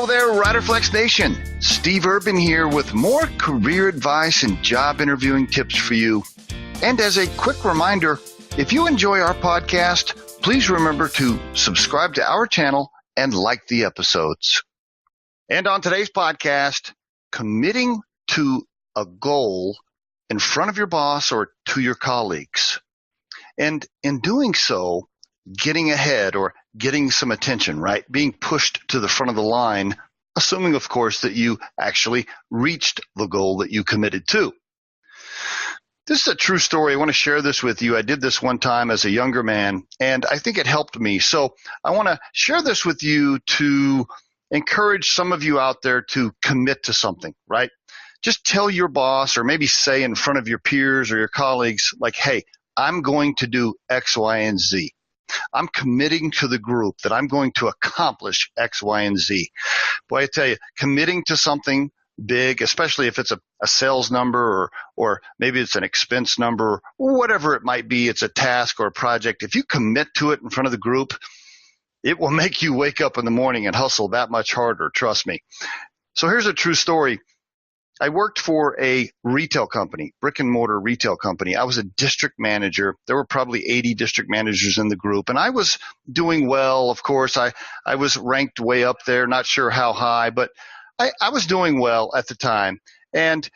Hello there, Riderflex Nation. Steve Urban here with more career advice and job interviewing tips for you. And as a quick reminder, if you enjoy our podcast, please remember to subscribe to our channel and like the episodes. And on today's podcast, committing to a goal in front of your boss or to your colleagues. And in doing so, getting ahead or getting some attention, right? Being pushed to the front of the line, assuming, of course, that you actually reached the goal that you committed to. This is a true story. I want to share this with you. I did this one time as a younger man, and I think it helped me. So I want to share this with you to encourage some of you out there to commit to something, right? Just tell your boss or maybe say in front of your peers or your colleagues, like, hey, I'm going to do X, Y, and Z. I'm committing to the group that I'm going to accomplish X, Y, and Z. Boy, I tell you, committing to something big, especially if it's a sales number or maybe it's an expense number, whatever it might be, it's a task or a project. If you commit to it in front of the group, it will make you wake up in the morning and hustle that much harder, trust me. So here's a true story. I worked for a retail company, brick and mortar retail company. I was a district manager. There were probably 80 district managers in the group, and I was doing well. Of course, I was ranked way up there, not sure how high, but I was doing well at the time. But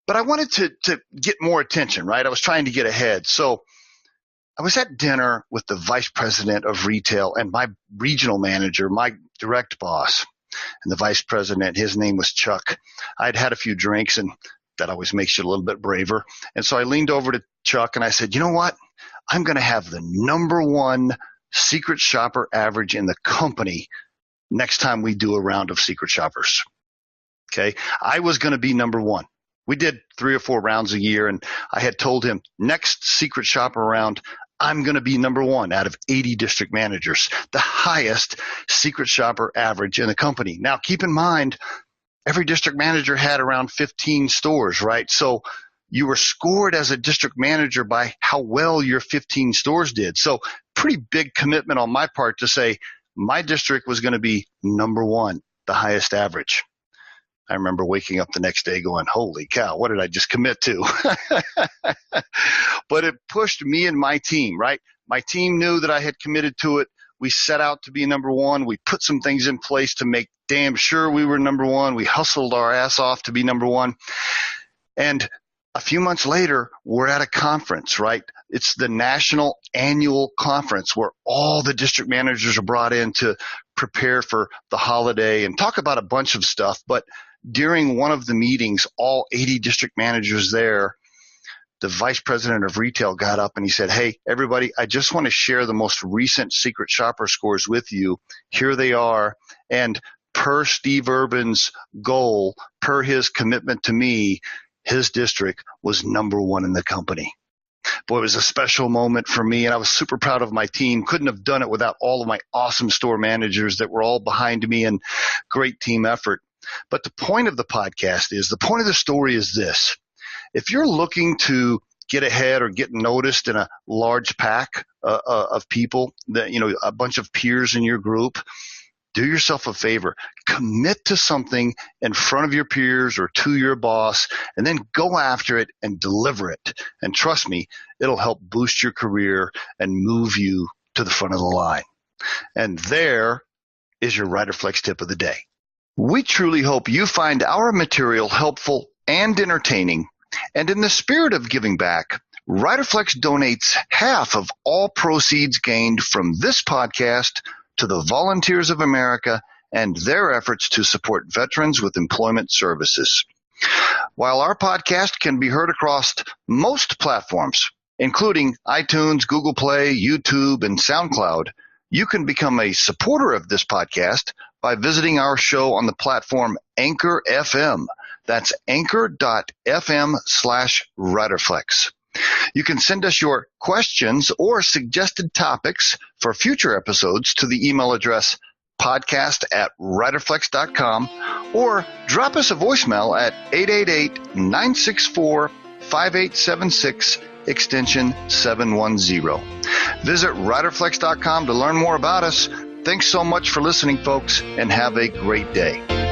I wanted to get more attention, right? I was trying to get ahead. So I was at dinner with the vice president of retail and my regional manager, my direct boss. And the vice president, his name was Chuck. I'd had a few drinks, and that always makes you a little bit braver. And so I leaned over to Chuck and I said, you know what? I'm going to have the number one secret shopper average in the company next time we do a round of secret shoppers. Okay. I was going to be number one. We did 3 or 4 rounds a year, and I had told him next secret shopper round, I'm going to be number one out of 80 district managers, the highest secret shopper average in the company. Now, keep in mind, every district manager had around 15 stores, right? So you were scored as a district manager by how well your 15 stores did. So pretty big commitment on my part to say my district was going to be number one, the highest average. I remember waking up the next day going, holy cow, what did I just commit to? But it pushed me and my team, right? My team knew that I had committed to it. We set out to be number one. We put some things in place to make damn sure we were number one. We hustled our ass off to be number one. And a few months later, we're at a conference, right? It's the national annual conference where all the district managers are brought in to prepare for the holiday and talk about a bunch of stuff. But during one of the meetings, all 80 district managers there, the vice president of retail got up and he said, hey, everybody, I just want to share the most recent secret shopper scores with you. Here they are. And per Steve Urban's goal, per his commitment to me, his district was number one in the company. Boy, it was a special moment for me, and I was super proud of my team. Couldn't have done it without all of my awesome store managers that were all behind me, and great team effort. But the point of the podcast is, the point of the story is this. If you're looking to get ahead or get noticed in a large pack of people, that, you know, a bunch of peers in your group, do yourself a favor. Commit to something in front of your peers or to your boss, and then go after it and deliver it. And trust me, it'll help boost your career and move you to the front of the line. And there is your Riderflex tip of the day. We truly hope you find our material helpful and entertaining. And in the spirit of giving back, Riderflex donates half of all proceeds gained from this podcast to the Volunteers of America and their efforts to support veterans with employment services. While our podcast can be heard across most platforms, including iTunes, Google Play, YouTube, and SoundCloud, you can become a supporter of this podcast by visiting our show on the platform Anchor FM. That's anchor.fm/Riderflex. You can send us your questions or suggested topics for future episodes to the email address podcast@riderflex.com or drop us a voicemail at 888-964-5876 extension 710. Visit riderflex.com to learn more about us. Thanks so much for listening, folks, and have a great day.